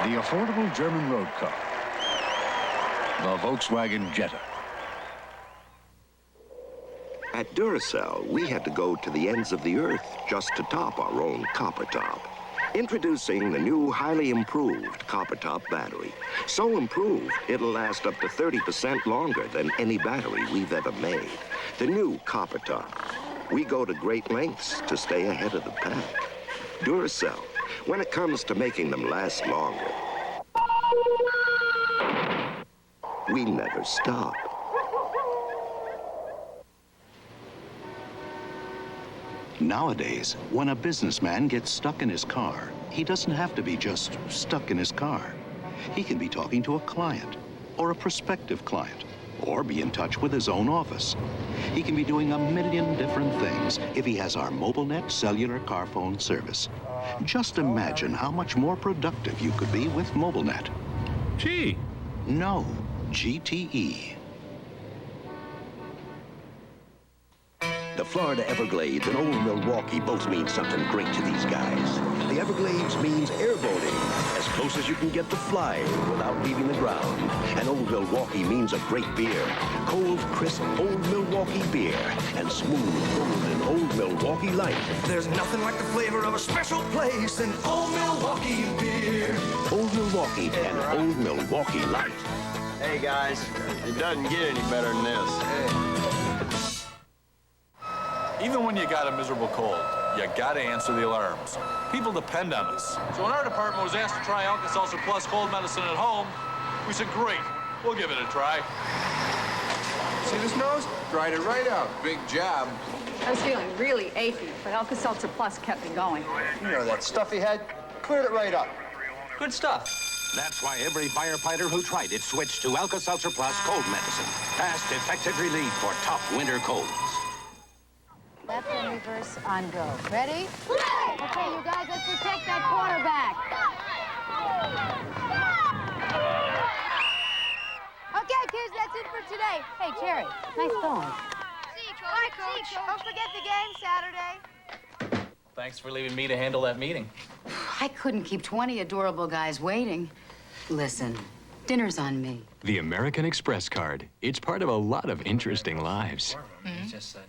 The affordable German road car. The Volkswagen Jetta. At Duracell, we had to go to the ends of the earth just to top our own copper top. Introducing the new, highly improved copper top battery. So improved, it'll last up to 30% longer than any battery we've ever made. The new copper top. We go to great lengths to stay ahead of the pack. Duracell, when it comes to making them last longer, we never stop. Nowadays, when a businessman gets stuck in his car, he doesn't have to be just stuck in his car. He can be talking to a client, or a prospective client, or be in touch with his own office. He can be doing a million different things if he has our MobileNet cellular car phone service. Just imagine how much more productive you could be with MobileNet. Gee. No, GTE. The Florida Everglades and Old Milwaukee both mean something great to these guys. The Everglades means airboating, as close as you can get to flying without leaving the ground. And Old Milwaukee means a great beer. Cold, crisp Old Milwaukee Beer and smooth, golden Old Milwaukee Lite. There's nothing like the flavor of a special place in Old Milwaukee Beer. Old Milwaukee and Old Milwaukee Lite. Hey guys, it doesn't get any better than this. Even when you got a miserable cold, you gotta answer the alarms. People depend on us. So when our department was asked to try Alka-Seltzer Plus cold medicine at home, we said, great, we'll give it a try. See this nose? Dried it right out. Big job. I was feeling really achy, but Alka-Seltzer Plus kept me going. You know that stuff he had? Cleared it right up. Good stuff. That's why every firefighter who tried it switched to Alka-Seltzer Plus cold medicine. Fast, effective relief for tough winter colds. Left and reverse on go. Ready? Okay, you guys, let's protect that quarterback. Okay, kids, that's it for today. Hey, Cherry, nice going. See you, Coach. Don't forget the game Saturday. Thanks for leaving me to handle that meeting. I couldn't keep 20 adorable guys waiting. Listen, dinner's on me. The American Express card. It's part of a lot of interesting lives. Just said,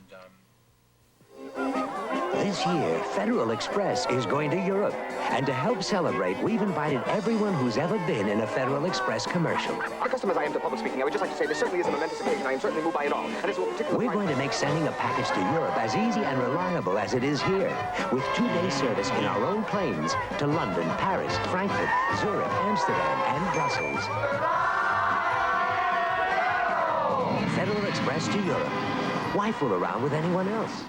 This year, Federal Express is going to Europe. And to help celebrate, we've invited everyone who's ever been in a Federal Express commercial. Our customers I am to public speaking, I would just like to say this certainly is a momentous occasion. I am certainly moved by it all. And this will particularly... We're going to make sending a package to Europe as easy and reliable as it is here, with 2-day service in our own planes to London, Paris, Frankfurt, Zurich, Amsterdam, and Brussels. Federal Express to Europe. Why fool around with anyone else?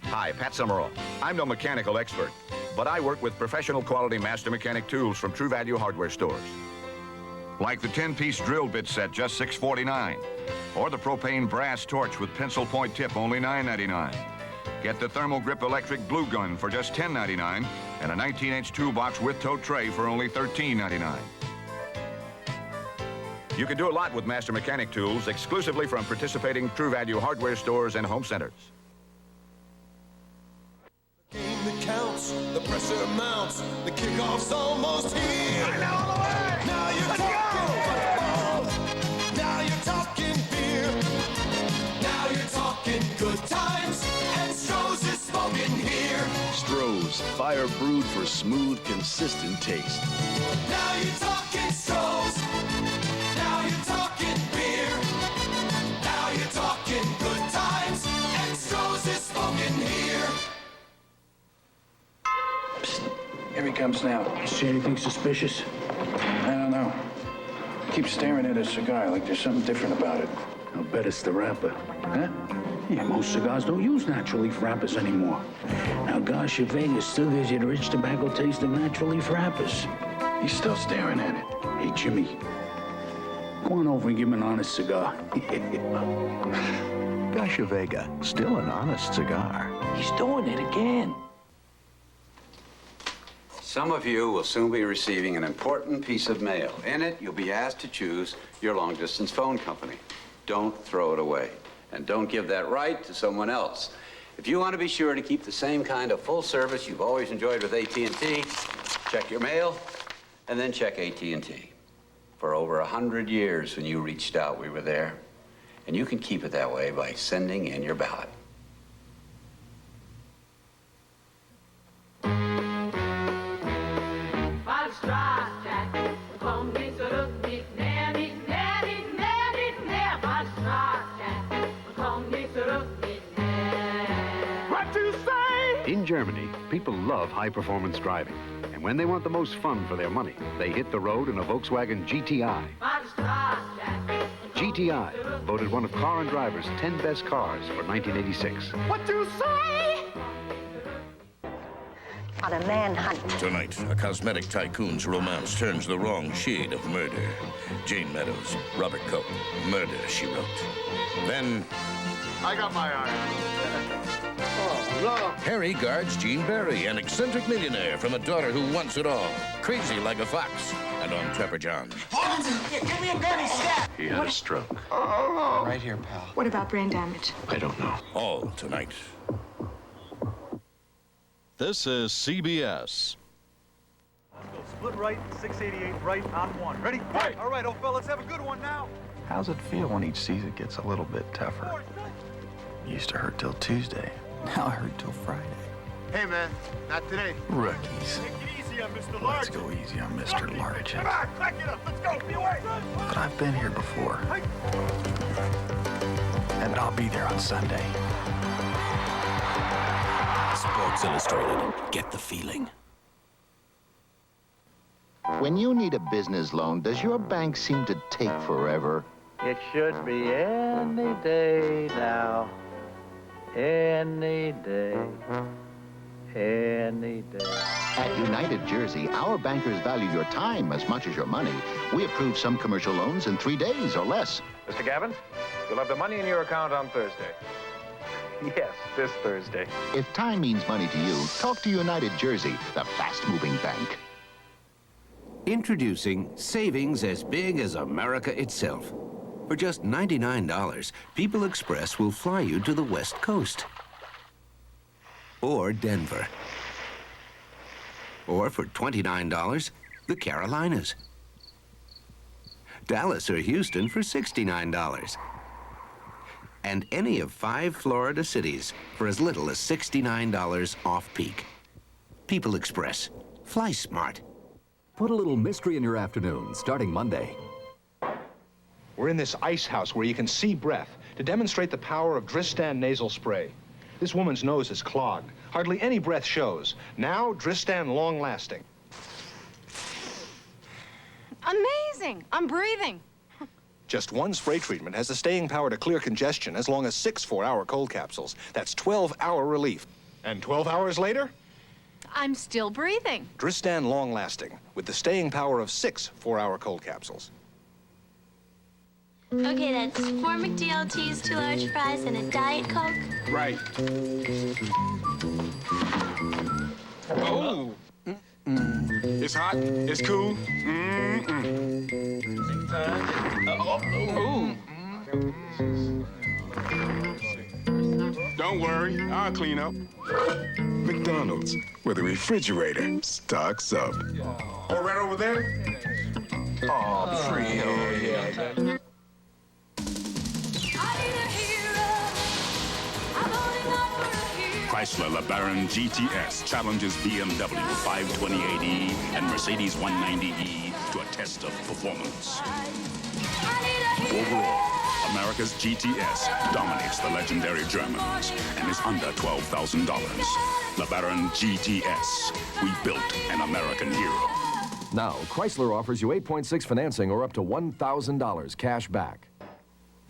Hi, Pat Summerall. I'm no mechanical expert, but I work with professional quality master mechanic tools from True Value hardware stores. Like the 10-piece drill bit set, just $6.49. Or the propane brass torch with pencil point tip, only $9.99. Get the thermal grip electric blue gun for just $10.99 and a 19-inch toolbox with tote tray for only $13.99. You can do a lot with master mechanic tools exclusively from participating True Value hardware stores and home centers. That counts, the pressure mounts, the kickoff's almost here. Now you're talking football. Now you're talking beer. Now you're talking good times, and Stroh's is smoking here. Stroh's, fire brewed for smooth, consistent taste. Now you're talking Stroh's. Now you're talking beer. Now you're talking good times, and Stroh's is smoking here. Here he comes now. See anything suspicious? I don't know. Keep staring at his cigar like there's something different about it. I'll bet it's the wrapper. Huh? Yeah, most cigars don't use natural leaf wrappers anymore. Now, Garcia y Vega still gives you the rich tobacco taste of natural leaf wrappers. He's still staring at it. Hey, Jimmy, go on over and give him an honest cigar. Garcia y Vega, still an honest cigar. He's doing it again. Some of you will soon be receiving an important piece of mail. In it, you'll be asked to choose your long-distance phone company. Don't throw it away. And don't give that right to someone else. If you want to be sure to keep the same kind of full service you've always enjoyed with AT&T, check your mail And then check AT&T. For over 100 years when you reached out, we were there. And you can keep it that way by sending in your ballot. In Germany, people love high-performance driving. And when they want the most fun for their money, they hit the road in a Volkswagen GTI. GTI, voted one of Car and Driver's 10 best cars for 1986. What you say? On a manhunt. Tonight, a cosmetic tycoon's romance turns the wrong shade of murder. Jane Meadows, Robert Cope, Murder, She Wrote. Then... I got my eye. Harry guards Jean Barry, an eccentric millionaire from a daughter who wants it all. Crazy like a fox. And on Trapper John. Give me a dirty stat. He had a stroke. Right here, pal. What about brain damage? I don't know. All tonight. This is CBS. Split right, 688 right on one. Ready? Right. All right, old fellas, let's have a good one now. How's it feel when each season gets a little bit tougher? It used to hurt till Tuesday. Now it hurt till Friday. Hey, man, not today. Rookies. Take it easy on Mr. Large. Let's go easy on Mr. Large. Come on, crack it up. Let's go. Be away. But I've been here before. And I'll be there on Sunday. Sports Illustrated. Get the feeling. When you need a business loan, does your bank seem to take forever? It should be any day now. Any day. Any day. At United Jersey, our bankers value your time as much as your money. We approve some commercial loans in 3 days or less. Mr. Gavin, you'll have the money in your account on Thursday. Yes, this Thursday. If time means money to you, talk to United Jersey, the fast-moving bank. Introducing savings as big as America itself. For just $99, PeoplExpress will fly you to the West Coast. Or Denver. Or for $29, the Carolinas. Dallas or Houston for $69. And any of 5 Florida cities for as little as $69 off-peak. PeoplExpress. Fly smart. Put a little mystery in your afternoon, starting Monday. We're in this ice house where you can see breath to demonstrate the power of Dristan nasal spray. This woman's nose is clogged. Hardly any breath shows. Now, Dristan long-lasting. Amazing! I'm breathing. Just one spray treatment has the staying power to clear congestion as long as 6 4-hour cold capsules. That's 12-hour relief. And 12 hours later? I'm still breathing. Dristan long-lasting with the staying power of 6 4-hour cold capsules. Okay, that's 4 McDLTs, 2 large fries, and a Diet Coke. Right. Oh. It's hot. It's cool. Don't worry, I'll clean up. McDonald's, where the refrigerator stocks up. Oh, right over there? Oh, free. Oh, yeah. Chrysler LeBaron GTS challenges BMW 528e and Mercedes 190e to a test of performance. Overall, America's GTS dominates the legendary Germans and is under $12,000. LeBaron GTS. We built an American hero. Now, Chrysler offers you 8.6 financing or up to $1,000 cash back.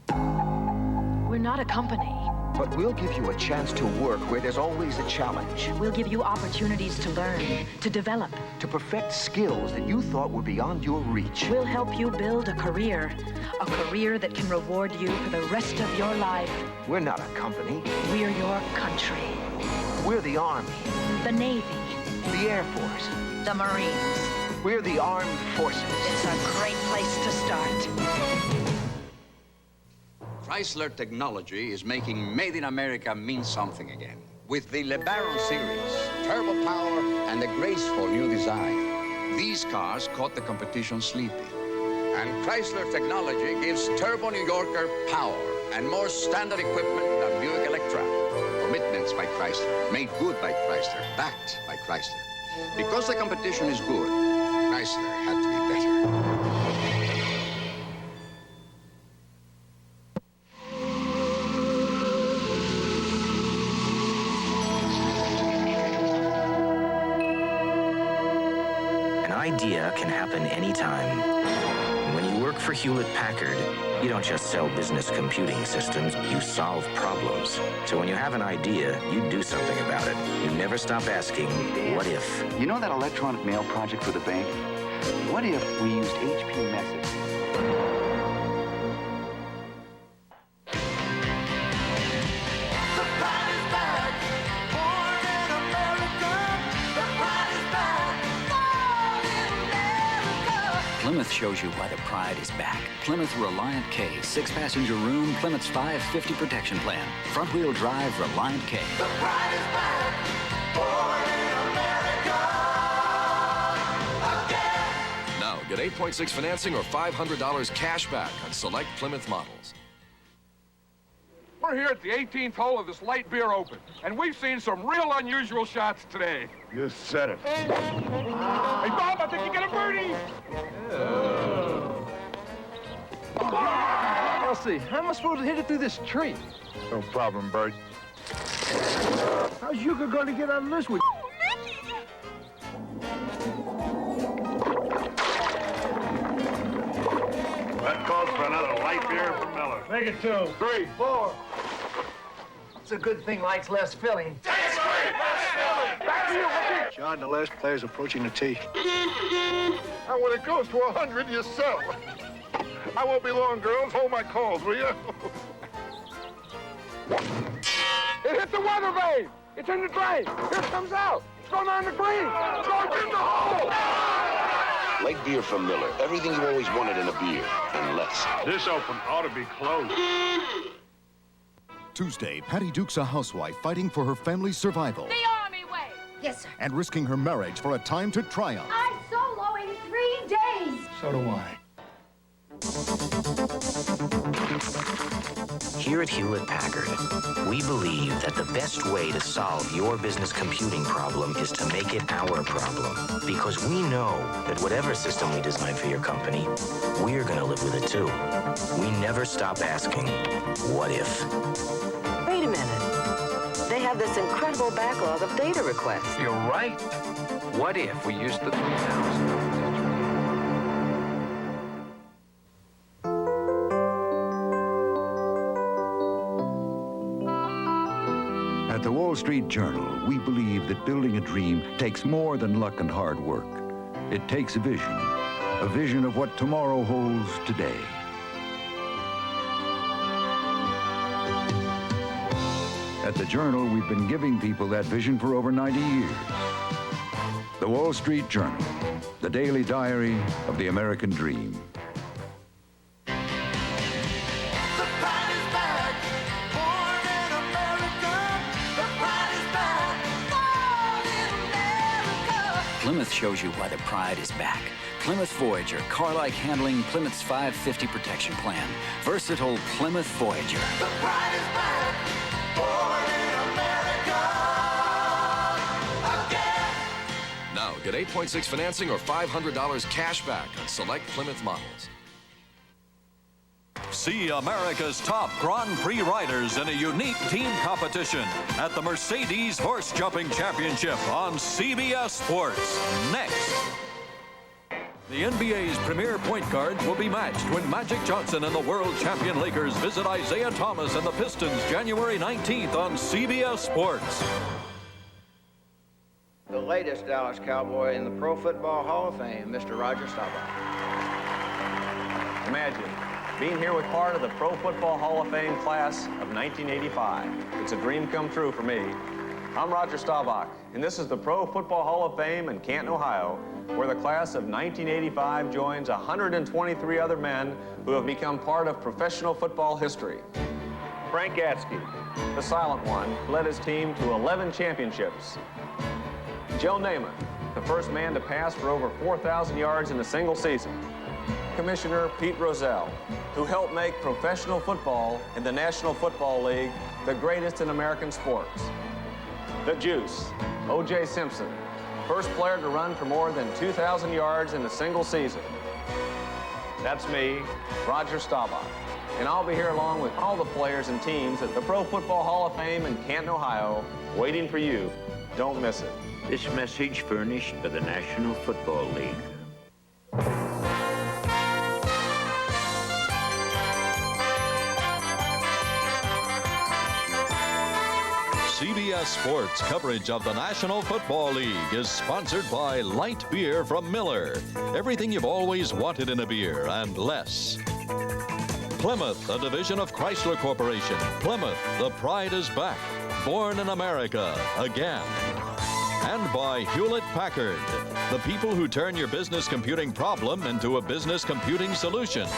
We're not a company. But we'll give you a chance to work where there's always a challenge. We'll give you opportunities to learn, to develop. To perfect skills that you thought were beyond your reach. We'll help you build a career that can reward you for the rest of your life. We're not a company. We're your country. We're the Army. The Navy. The Air Force. The Marines. We're the Armed Forces. It's a great place to start. Chrysler technology is making Made in America mean something again. With the LeBaron series, turbo power and a graceful new design. These cars caught the competition sleeping. And Chrysler technology gives Turbo New Yorker power and more standard equipment than Buick Electra. Commitments by Chrysler, made good by Chrysler, backed by Chrysler. Because the competition is good, Chrysler had to be better. An idea can happen anytime. When you work for Hewlett Packard, you don't just sell business computing systems, you solve problems. So when you have an idea, you do something about it. You never stop asking, what if? You know that electronic mail project for the bank? What if we used HP Message? Plymouth shows you why the pride is back. Plymouth Reliant K, 6-passenger room, Plymouth's 550 protection plan. Front-wheel drive Reliant K. The pride is back. Born in America again. Now, get 8.6 financing or $500 cash back on select Plymouth models. We're here at the 18th hole of this Light Beer Open, and we've seen some real unusual shots today. You said it. Hey, Bob, I think you got a birdie. Elsie, how am I supposed to hit it through this tree? No problem, Bert. How's Yuka going to get out of this one? That calls for another light beer from Miller. Make it 2, 3, 4. It's a good thing Light's less filling. That's great, less filling. Back to you, Ricky. John, the last player's approaching the tee. And when it goes to 100, you sell. I won't be long, girls. Hold my calls, will you? It hit the weather vane. It's in the drain. Here it comes out. It's going on the green. It's going in the hole. Light beer from Miller. Everything you always wanted in a beer, and less. This open ought to be closed. Tuesday, Patty Duke's a housewife fighting for her family's survival. The Army way. Yes, sir. And risking her marriage for a time to triumph. I solo in 3 days. So do I. Here at Hewlett Packard, we believe that the best way to solve your business computing problem is to make it our problem. Because we know that whatever system we design for your company, we're going to live with it too. We never stop asking, what if? Wait a minute. They have this incredible backlog of data requests. You're right. What if we used the 3,000? At the Wall Street Journal, we believe that building a dream takes more than luck and hard work. It takes a vision of what tomorrow holds today. At the Journal, we've been giving people that vision for over 90 years. The Wall Street Journal, the daily diary of the American dream. Plymouth shows you why the pride is back. Plymouth Voyager, car-like handling, Plymouth's 550 protection plan. Versatile Plymouth Voyager. The pride is back. Born in America again. Now, get 8.6 financing or $500 cash back on select Plymouth models. See America's top Grand Prix riders in a unique team competition at the Mercedes Horse Jumping Championship on CBS Sports. Next. The NBA's premier point guards will be matched when Magic Johnson and the world champion Lakers visit Isaiah Thomas and the Pistons January 19th on CBS Sports. The latest Dallas Cowboy in the Pro Football Hall of Fame, Mr. Roger Staubach. Imagine being here with part of the Pro Football Hall of Fame class of 1985. It's a dream come true for me. I'm Roger Staubach, and this is the Pro Football Hall of Fame in Canton, Ohio, where the class of 1985 joins 123 other men who have become part of professional football history. Frank Gatsky, the silent one, led his team to 11 championships. Joe Namath, the first man to pass for over 4,000 yards in a single season. Commissioner Pete Rozelle, who helped make professional football in the National Football League the greatest in American sports. The Juice, O.J. Simpson, first player to run for more than 2,000 yards in a single season. That's me, Roger Staubach, and I'll be here along with all the players and teams at the Pro Football Hall of Fame in Canton, Ohio, waiting for you. Don't miss it. This message furnished by the National Football League. CBS Sports coverage of the National Football League is sponsored by Light Beer from Miller. Everything you've always wanted in a beer and less. Plymouth, a division of Chrysler Corporation. Plymouth, the pride is back. Born in America again. And by Hewlett Packard, the people who turn your business computing problem into a business computing solution.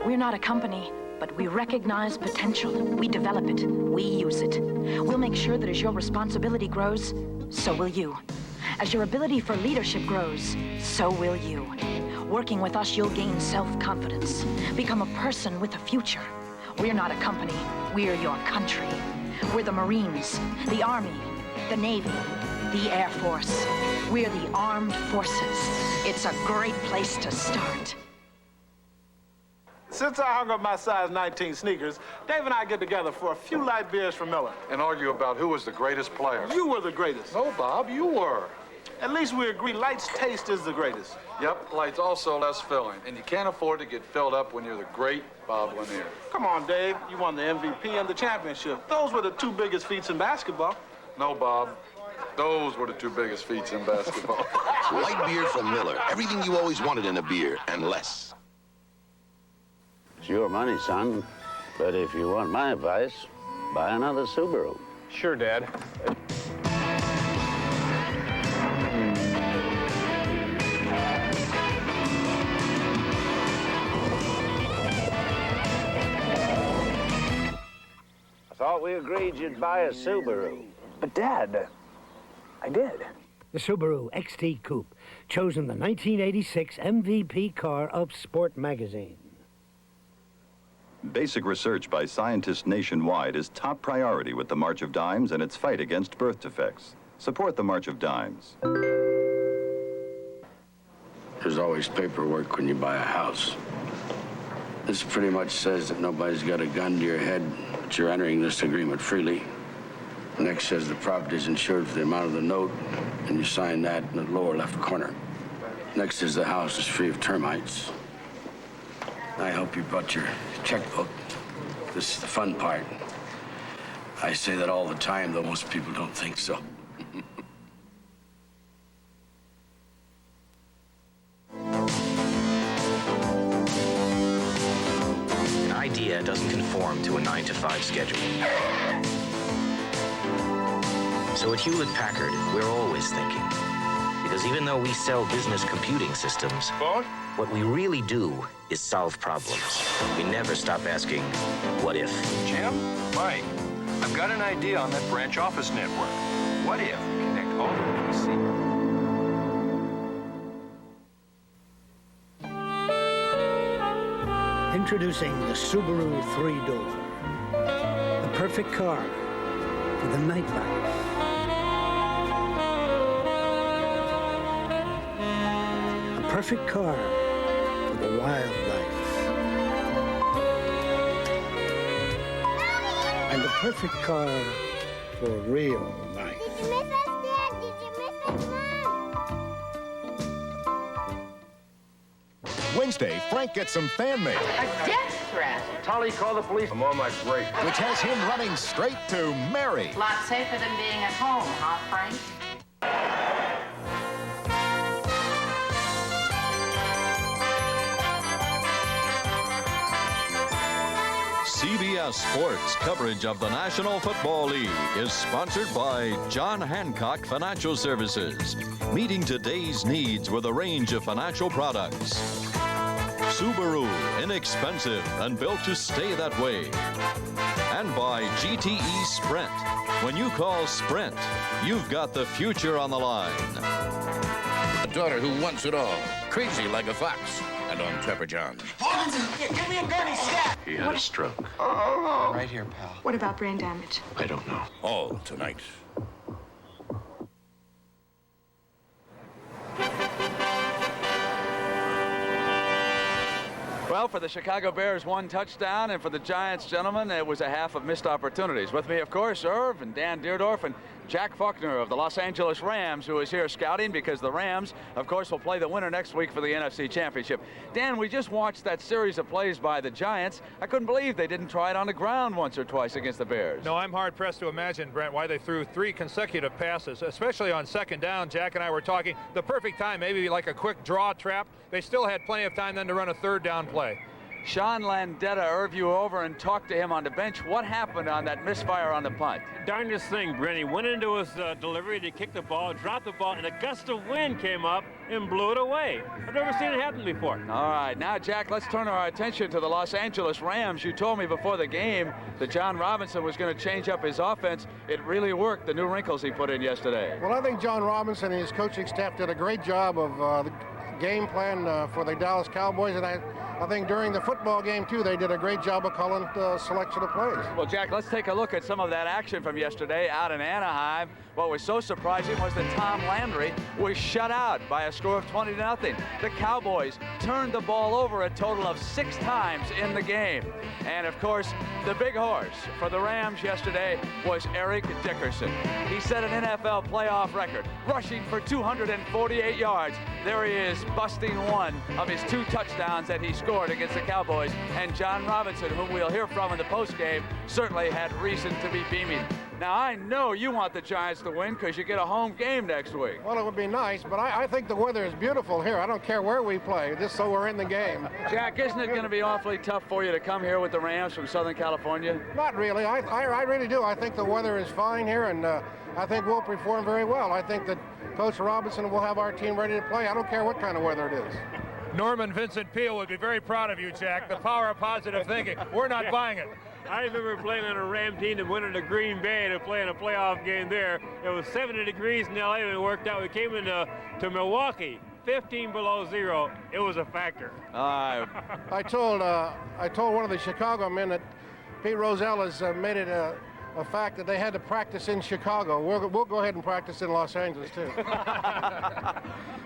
We're not a company, but we recognize potential. We develop it. We use it. We'll make sure that as your responsibility grows, so will you. As your ability for leadership grows, so will you. Working with us, you'll gain self-confidence, become a person with a future. We're not a company. We're your country. We're the Marines, the Army, the Navy, the Air Force. We're the armed forces. It's a great place to start. Since I hung up my size 19 sneakers, Dave and I get together for a few light beers from Miller. And argue about who was the greatest player. You were the greatest. No, Bob, you were. At least we agree Lite's taste is the greatest. Yep, Lite's also less filling. And you can't afford to get filled up when you're the great Bob Lanier. Come on, Dave. You won the MVP and the championship. Those were the two biggest feats in basketball. No, Bob. Those were the two biggest feats in basketball. Light beer from Miller. Everything you always wanted in a beer and less. It's your money, son. But if you want my advice, buy another Subaru. Sure, Dad. I thought we agreed you'd buy a Subaru. But, Dad, I did. The Subaru XT Coupe, chosen the 1986 MVP car of Sport magazine. Basic research by scientists nationwide is top priority with the March of Dimes and its fight against birth defects. Support the March of Dimes. There's always paperwork when you buy a house. This pretty much says that nobody's got a gun to your head, but you're entering this agreement freely. The next says the property's insured for the amount of the note, and you sign that in the lower left corner. Next is the house is free of termites. I hope you brought your checkbook. This is the fun part. I say that all the time, though most people don't think so. An idea doesn't conform to a 9-to-5 schedule. So at Hewlett Packard, we're always thinking. Because even though we sell business computing systems, what we really do is solve problems. We never stop asking, what if? Jim? Mike, I've got an idea on that branch office network. What if we connect all the PCs? Introducing the Subaru 3-door. The perfect car for the nightlife. A perfect car for the wildlife. And the perfect car for real life. Did you miss us, Dad? Did you miss us, Mom? Wednesday, Frank gets some fan mail. A death threat. Tully, call the police. I'm on my break. Which has him running straight to Mary. Lot safer than being at home, huh, Frank? CBS Sports coverage of the National Football League is sponsored by John Hancock Financial Services, meeting today's needs with a range of financial products. Subaru, inexpensive and built to stay that way. And by GTE Sprint. When you call Sprint, you've got the future on the line. A daughter who wants it all, crazy like a fox, and on Pepper John's. Here, give me a gurney stat. He had a stroke. Right here, pal. What about brain damage? I don't know. All tonight. Well, for the Chicago Bears, 1 touchdown, and for the Giants, gentlemen, it was a half of missed opportunities. With me, of course, Irv and Dan Deerdorf and Jack Faulkner of the Los Angeles Rams, who is here scouting because the Rams, of course, will play the winner next week for the NFC Championship. Dan, we just watched that series of plays by the Giants. I couldn't believe they didn't try it on the ground once or twice against the Bears. No, I'm hard-pressed to imagine, Brent, why they threw 3 consecutive passes, especially on second down. Jack and I were talking, the perfect time, maybe like a quick draw trap. They still had plenty of time then to run a third down play. Sean Landetta, Irv, you were over and talked to him on the bench. What happened on that misfire on the punt? Darndest thing, Brent. He went into his delivery to kick the ball, dropped the ball, and a gust of wind came up and blew it away. I've never seen it happen before. All right, now, Jack, let's turn our attention to the Los Angeles Rams. You told me before the game that John Robinson was going to change up his offense. It really worked, the new wrinkles he put in yesterday. Well, I think John Robinson and his coaching staff did a great job of the game plan for the Dallas Cowboys, and I think during the football game, too, they did a great job of calling the selection of plays. Well, Jack, let's take a look at some of that action from yesterday out in Anaheim. What was so surprising was that Tom Landry was shut out by a score of 20-0. The Cowboys turned the ball over a total of 6 times in the game. And, of course, the big horse for the Rams yesterday was Eric Dickerson. He set an NFL playoff record, rushing for 248 yards. There he is, busting one of his 2 touchdowns that he scored against the Cowboys. And John Robinson, whom we'll hear from in the postgame, certainly had reason to be beaming. Now, I know you want the Giants to win because you get a home game next week. Well, it would be nice, but I think the weather is beautiful here. I don't care where we play, just so we're in the game. Jack, isn't it going to be awfully tough for you to come here with the Rams from Southern California? Not really. I really do. I think the weather is fine here, and I think we'll perform very well. I think that Coach Robinson will have our team ready to play. I don't care what kind of weather it is. Norman Vincent Peale would be very proud of you, Jack. The power of positive thinking. We're not buying it. I remember playing on a Ram team that went into Green Bay to play in a playoff game there. It was 70 degrees in LA and it worked out. We came into Milwaukee, 15 below 0. It was a factor. I told one of the Chicago men that Pete Rozelle has made it a fact that they had to practice in Chicago. We'll go ahead and practice in Los Angeles, too.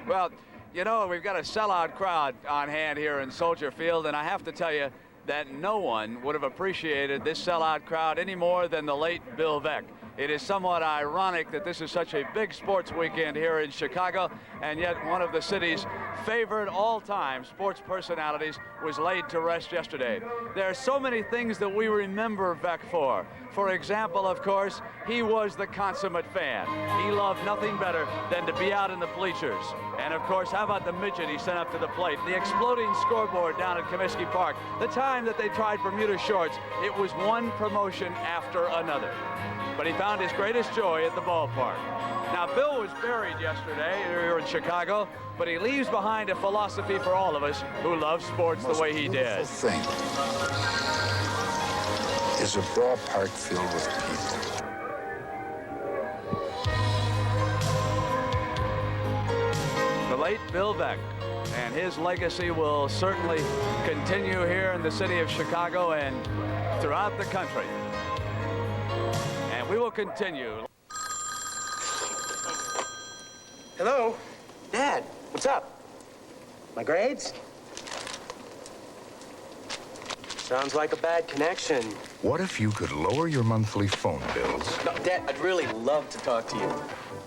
Well, you know, we've got a sellout crowd on hand here in Soldier Field, and I have to tell you that no one would have appreciated this sellout crowd any more than the late Bill Veeck. It is somewhat ironic that this is such a big sports weekend here in Chicago, and yet one of the city's favorite all-time sports personalities was laid to rest yesterday. There are so many things that we remember Veeck for. For example, of course, he was the consummate fan. He loved nothing better than to be out in the bleachers. And of course, how about the midget he sent up to the plate? The exploding scoreboard down at Comiskey Park. The time that they tried Bermuda shorts, it was one promotion after another. But he found his greatest joy at the ballpark. Now, Bill was buried yesterday here in Chicago, but he leaves behind a philosophy for all of us who love sports the way he did. Thing is a ballpark filled with people. The late Bill Veeck, and his legacy will certainly continue here in the city of Chicago and throughout the country. And we will continue. Hello? Dad, what's up? My grades? Sounds like a bad connection. What if you could lower your monthly phone bills? No, Dad, I'd really love to talk to you.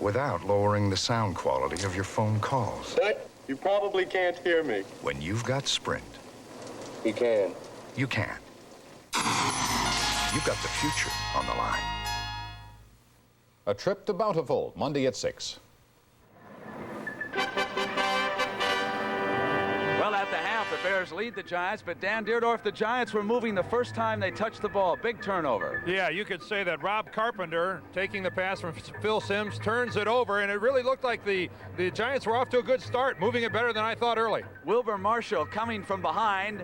Without lowering the sound quality of your phone calls. But you probably can't hear me. When you've got Sprint. You can. You can. You've got the future on the line. A trip to Bountiful, Monday at 6. Well, at the half, the Bears Bears lead the Giants, but Dan Deerdorf, the Giants were moving the first time they touched the ball. Big turnover. Yeah, you could say that Rob Carpenter, taking the pass from Phil Simms, turns it over, and it really looked like the Giants were off to a good start, moving it better than I thought early. Wilbur Marshall coming from behind,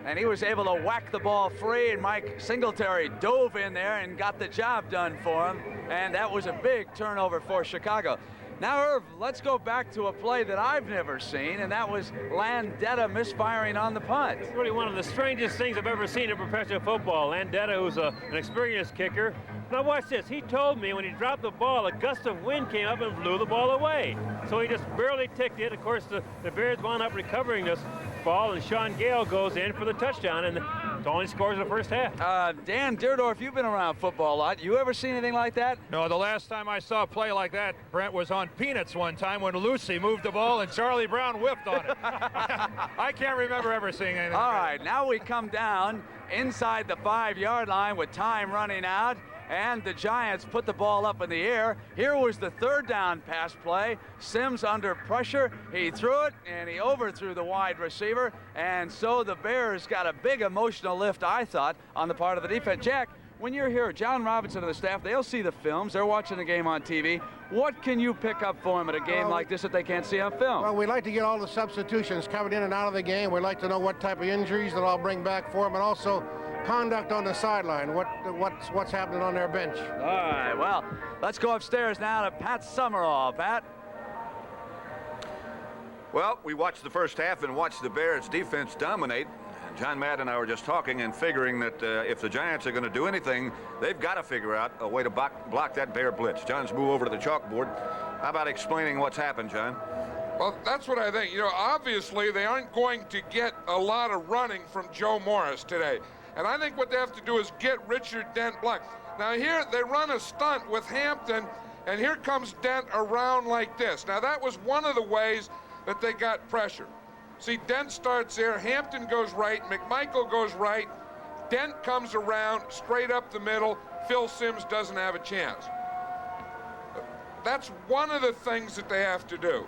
and he was able to whack the ball free, and Mike Singletary dove in there and got the job done for him, and that was a big turnover for Chicago. Now, Irv, let's go back to a play that I've never seen, and that was Landetta misfiring on the punt. It's really one of the strangest things I've ever seen in professional football. Landetta, who's an experienced kicker. Now watch this. He told me when he dropped the ball, a gust of wind came up and blew the ball away. So he just barely ticked it. Of course, the Bears wound up recovering this ball, and Sean Gale goes in for the touchdown, and only scores in the first half. Dan Deerdorf, you've been around football a lot. You ever seen anything like that? No, the last time I saw a play like that, Brent, was on Peanuts one time when Lucy moved the ball and Charlie Brown whiffed on it. I can't remember ever seeing anything. All right, now we come down inside the 5-yard line with time running out, and the Giants put the ball up in the air. Here was the third down pass play. Simms under pressure. He threw it, and he overthrew the wide receiver. And so the Bears got a big emotional lift, I thought, on the part of the defense. Jack, when you're here, John Robinson and the staff, they'll see the films. They're watching the game on TV. What can you pick up for them at a game like this that they can't see on film? Well, we like to get all the substitutions coming in and out of the game. We'd like to know what type of injuries that I'll bring back for them, and also conduct on the sideline, what's happening on their bench. All right, well, let's go upstairs now to Pat Summerall. Pat? Well, we watched the first half and watched the Bears defense dominate. John Madden and I were just talking and figuring that if the Giants are going to do anything, they've got to figure out a way to block that Bear blitz. John's moved over to the chalkboard. How about explaining what's happened, John? Well, that's what I think. You know, obviously they aren't going to get a lot of running from Joe Morris today. And I think what they have to do is get Richard Dent blocked. Now here they run a stunt with Hampton, and here comes Dent around like this. Now that was one of the ways that they got pressure. See, Dent starts there, Hampton goes right, McMichael goes right, Dent comes around, straight up the middle, Phil Simms doesn't have a chance. That's one of the things that they have to do.